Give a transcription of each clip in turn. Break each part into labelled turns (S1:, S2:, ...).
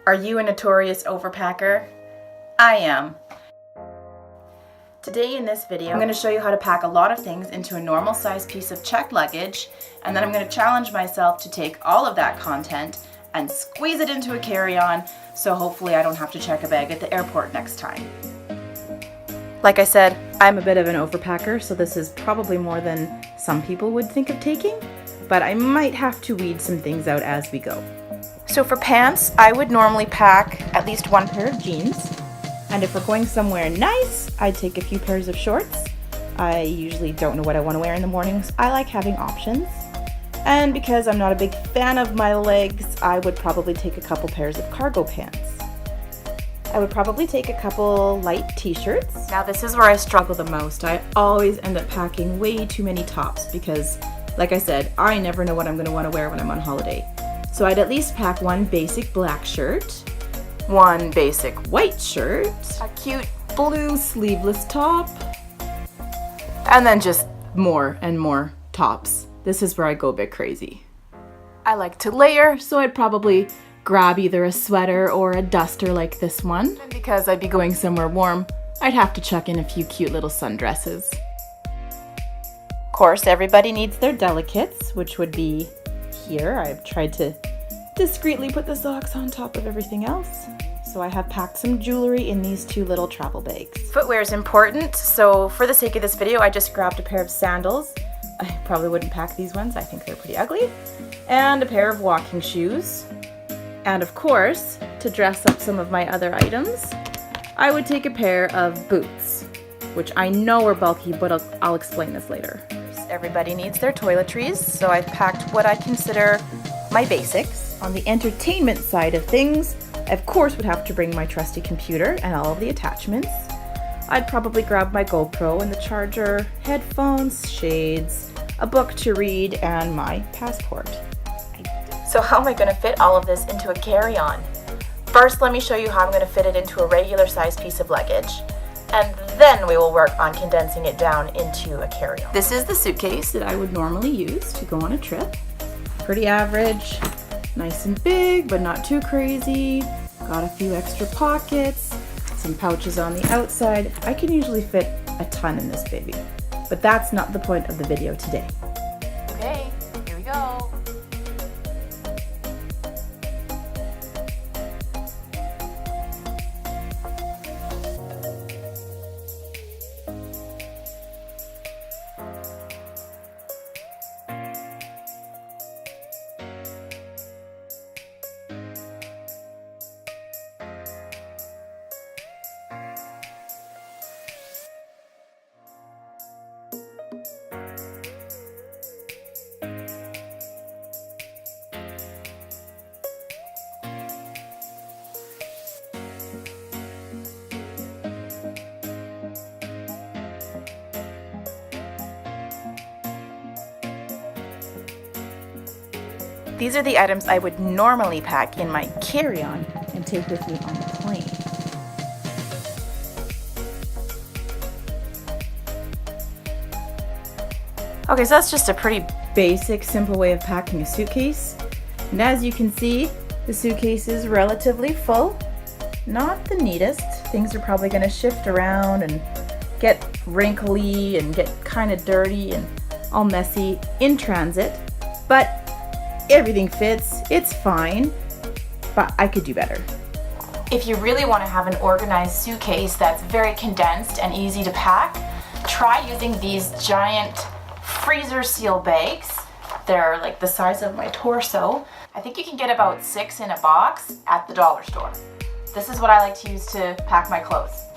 S1: Are you a notorious overpacker? I am. Today in this video, I'm going to show you how to pack a lot of things into a normal size piece of checked luggage, and then I'm going to challenge myself to take all of that content and squeeze it into a carry-on, so hopefully I don't have to check a bag at the airport next time. Like I said, I'm a bit of an overpacker, so this is probably more than some people would think of taking, but I might have to weed some things out as we go. So for pants, I would normally pack at least one pair of jeans. And if we're going somewhere nice, I'd take a few pairs of shorts. I usually don't know what I want to wear in the mornings. I like having options. And because I'm not a big fan of my legs, I would probably take a couple pairs of cargo pants. I would probably take a couple light t-shirts. Now this is where I struggle the most. I always end up packing way too many tops because, like I said, I never know what I'm going to want to wear when I'm on holiday. So I'd at least pack one basic black shirt, one basic white shirt, a cute blue sleeveless top, and then just more and more tops. This is where I go a bit crazy. I like to layer, so I'd probably grab either a sweater or a duster like this one. And because I'd be going somewhere warm, I'd have to chuck in a few cute little sundresses. Of course, everybody needs their delicates, which would be here. I've tried to discreetly put the socks on top of everything else. So I have packed some jewelry in these two little travel bags. Footwear is important, so for the sake of this video, I just grabbed a pair of sandals. I probably wouldn't pack these ones, I think they're pretty ugly. And a pair of walking shoes. And of course, to dress up some of my other items, I would take a pair of boots, which I know are bulky, but I'll explain this later. Everybody needs their toiletries, so I've packed what I consider my basics. On the entertainment side of things, I of course would have to bring my trusty computer and all of the attachments. I'd probably grab my GoPro and the charger, headphones, shades, a book to read, and my passport. So how am I going to fit all of this into a carry-on? First, let me show you how I'm going to fit it into a regular sized piece of luggage. And then we will work on condensing it down into a carry-on. This is the suitcase that I would normally use to go on a trip. Pretty average, nice and big, but not too crazy. Got a few extra pockets, some pouches on the outside. I can usually fit a ton in this baby, but that's not the point of the video today. Okay, here we go. These are the items I would normally pack in my carry-on and take with me on the plane. Okay, so that's just a pretty basic, simple way of packing a suitcase. And as you can see, the suitcase is relatively full. Not the neatest. Things are probably going to shift around and get wrinkly and get kind of dirty and all messy in transit. But everything fits, it's fine, but I could do better. If you really want to have an organized suitcase that's very condensed and easy to pack, try using these giant freezer seal bags. They're like the size of my torso. I think you can get about 6 in a box at the dollar store. This is what I like to use to pack my clothes.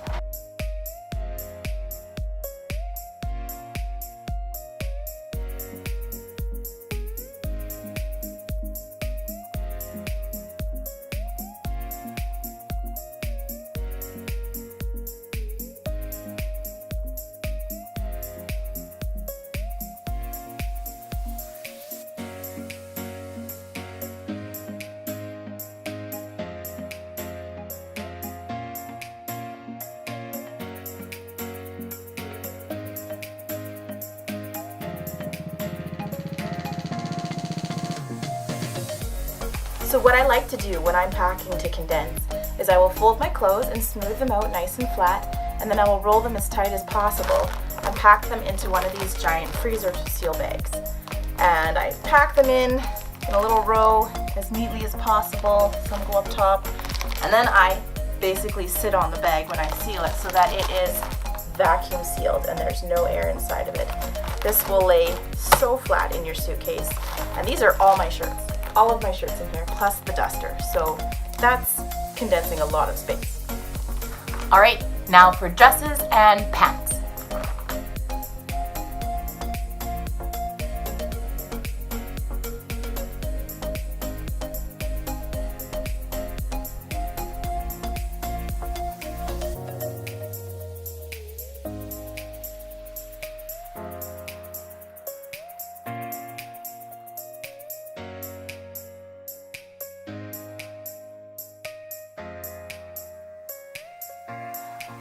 S1: So what I like to do when I'm packing to condense is I will fold my clothes and smooth them out nice and flat, and then I will roll them as tight as possible and pack them into one of these giant freezer seal bags. And I pack them in a little row as neatly as possible. Some go up top, and then I basically sit on the bag when I seal it so that it is vacuum sealed and there's no air inside of it. This will lay so flat in your suitcase, and these are all my shirts. All of my shirts in here, plus the duster. So that's condensing a lot of space. All right, now for dresses and pants.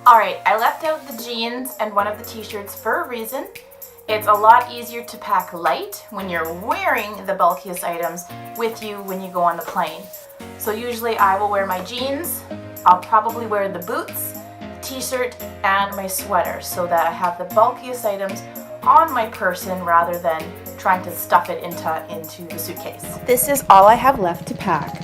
S1: Alright, I left out the jeans and one of the t-shirts for a reason. It's a lot easier to pack light when you're wearing the bulkiest items with you when you go on the plane. So usually I will wear my jeans, I'll probably wear the boots, t-shirt, and my sweater so that I have the bulkiest items on my person rather than trying to stuff it into the suitcase. This is all I have left to pack.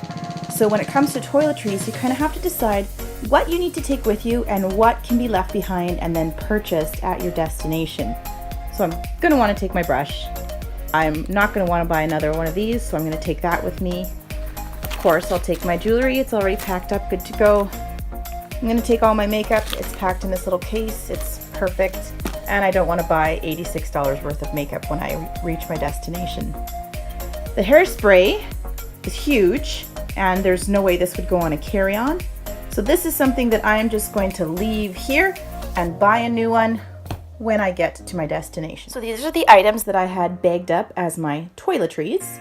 S1: So when it comes to toiletries, you kind of have to decide what you need to take with you and what can be left behind and then purchased at your destination. So I'm going to want to take my brush. I'm not going to want to buy another one of these, so I'm going to take that with me. Of course, I'll take my jewelry. It's already packed up, good to go. I'm going to take all my makeup. It's packed in this little case. It's perfect. And I don't want to buy $86 worth of makeup when I reach my destination. The hairspray is huge, and there's no way this would go on a carry-on. So this is something that I am just going to leave here and buy a new one when I get to my destination. So these are the items that I had bagged up as my toiletries.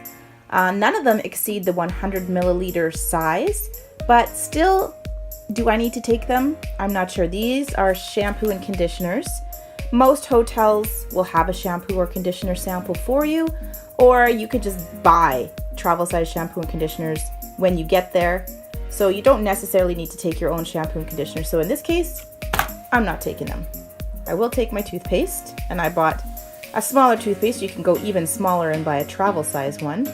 S1: None of them exceed the 100 milliliter size, but still, do I need to take them? I'm not sure. These are shampoo and conditioners. Most hotels will have a shampoo or conditioner sample for you, or you could just buy travel size shampoo and conditioners when you get there. So you don't necessarily need to take your own shampoo and conditioner. So in this case, I'm not taking them. I will take my toothpaste, and I bought a smaller toothpaste. You can go even smaller and buy a travel size one.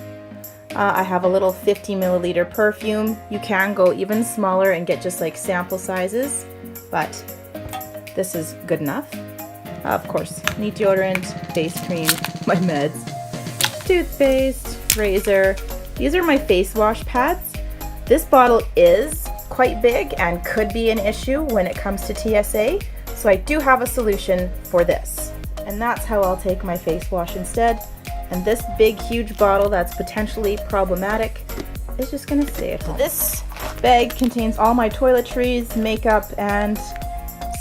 S1: I have a little 50 milliliter perfume. You can go even smaller and get just like sample sizes, but this is good enough. Of course, neat deodorant, face cream, my meds, toothpaste, razor. These are my face wash pads. This bottle is quite big and could be an issue when it comes to TSA, so I do have a solution for this. And that's how I'll take my face wash instead. And this big, huge bottle that's potentially problematic is just gonna stay at home. This bag contains all my toiletries, makeup, and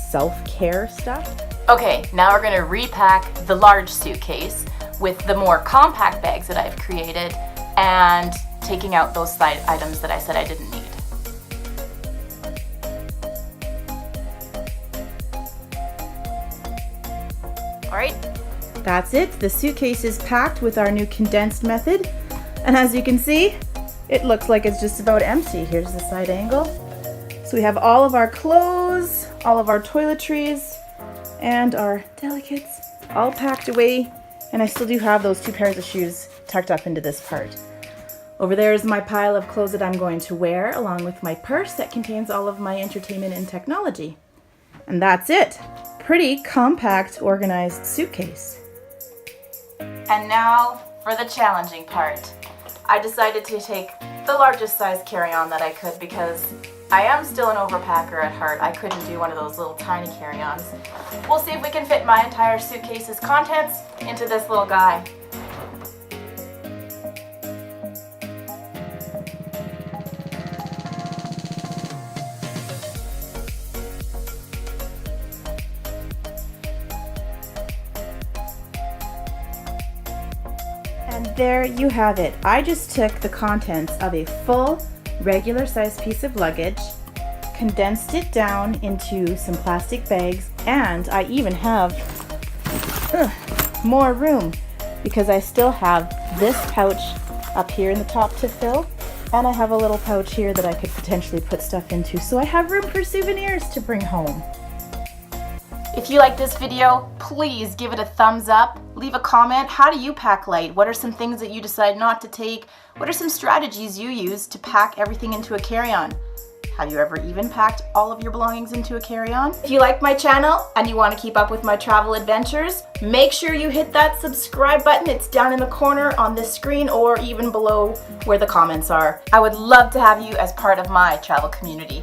S1: self-care stuff. Okay, now we're gonna repack the large suitcase with the more compact bags that I've created and taking out those side items that I said I didn't need. All right, that's it. The suitcase is packed with our new condensed method. And as you can see, it looks like it's just about empty. Here's the side angle. So we have all of our clothes, all of our toiletries, and our delicates all packed away. And I still do have those 2 pairs of shoes tucked up into this part. Over there is my pile of clothes that I'm going to wear, along with my purse that contains all of my entertainment and technology. And that's it. Pretty compact, organized suitcase. And now for the challenging part. I decided to take the largest size carry-on that I could because I am still an overpacker at heart. I couldn't do one of those little tiny carry-ons. We'll see if we can fit my entire suitcase's contents into this little guy. And there you have it. I just took the contents of a full regular sized piece of luggage, condensed it down into some plastic bags, and I even have more room because I still have this pouch up here in the top to fill, And I have a little pouch here that I could potentially put stuff into, so I have room for souvenirs to bring home. If you like this video, please give it a thumbs up. Leave a comment. How do you pack light? What are some things that you decide not to take? What are some strategies you use to pack everything into a carry-on? Have you ever even packed all of your belongings into a carry-on? If you like my channel and you want to keep up with my travel adventures, make sure you hit that subscribe button. It's down in the corner on this screen or even below where the comments are. I would love to have you as part of my travel community.